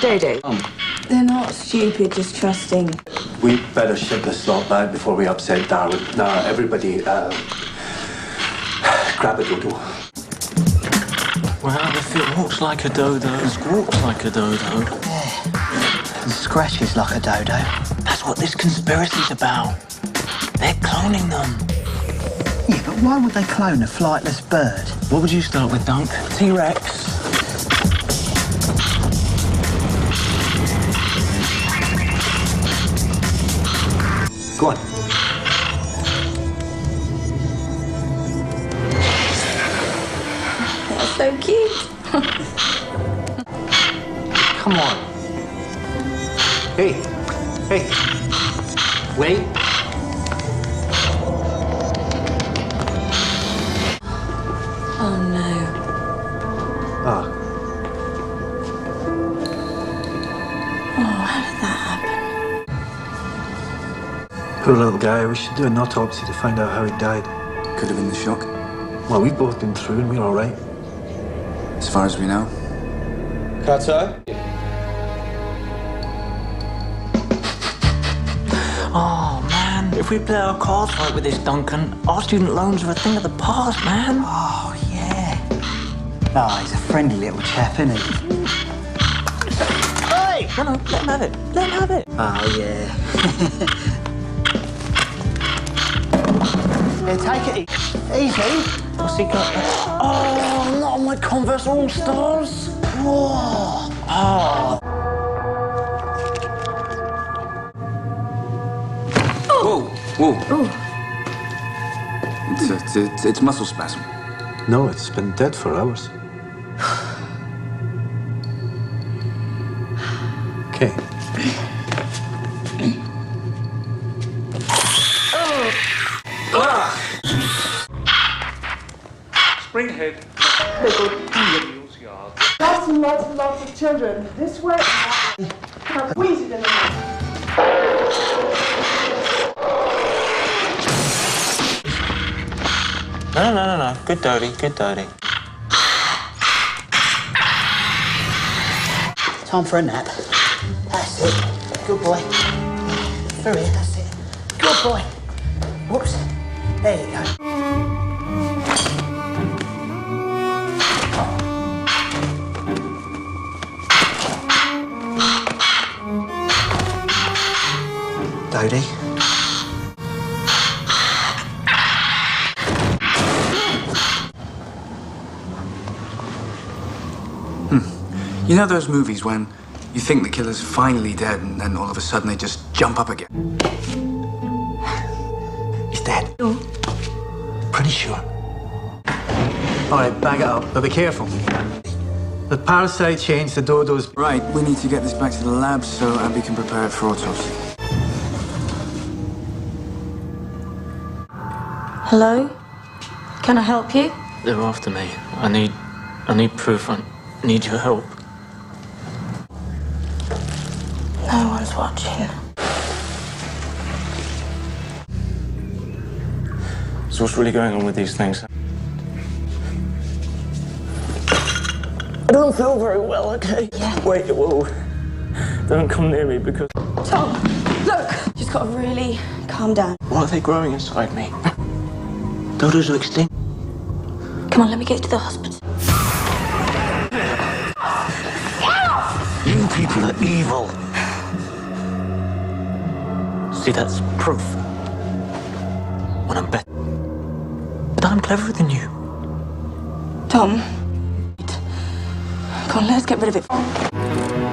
Dodo. They're not stupid, just trusting. We better ship this lot back before we upset Darwin. Now, everybody, grab a Dodo. Well, if it walks like a dodo, it squawks like a dodo. Yeah. And scratches like a dodo. That's what this conspiracy's about. They're cloning them. Yeah, but why would they clone a flightless bird? What would you start with, Dunk? T-Rex? Go on. That's so cute. Come on. Hey. Hey. Wait. Oh, no. Ah. Oh, how did that happen? Poor little guy. We should do an autopsy to find out how he died. Could have been the shock. Well, we've both been through and we're all right. As far as we know. Carter? Oh, man. If we play our cards right with this, Duncan, our student loans are a thing of the past, man. Oh, yeah. Oh, he's a friendly little chap, isn't he? Hey! No, let him have it. Let him have it. Oh, yeah. Yeah, take it easy. What's he got? Oh, not on my Converse All-Stars. Whoa. Oh. Whoa. It's muscle spasm. No, it's been dead for hours. Okay. Springhead. Lots and lots and lots of children. This way and that way. Now squeeze it in the mouth. No. Good Dodie. Time for a nap. That's it. Good boy. Through here, that's it. Good boy. Whoops. There you go. Dodie. You know those movies when you think the killer's finally dead and then all of a sudden they just jump up again? He's dead. Oh. Pretty sure. All right, bag it up, but be careful. The parasite changed the Dodo's... Right, we need to get this back to the lab so Abby can prepare it for autopsy. Hello? Can I help you? They're after me. I need proof. I need your help. No one's watching. So what's really going on with these things? I don't feel very well, okay? Yeah. Wait, whoa. Don't come near me because... Tom, look! Just gotta really calm down. What are they growing inside me? Dodos are extinct. Come on, let me get you to the hospital. You people are evil. See, that's proof. When I'm better. But I'm cleverer than you. Tom. Come on, let's get rid of it.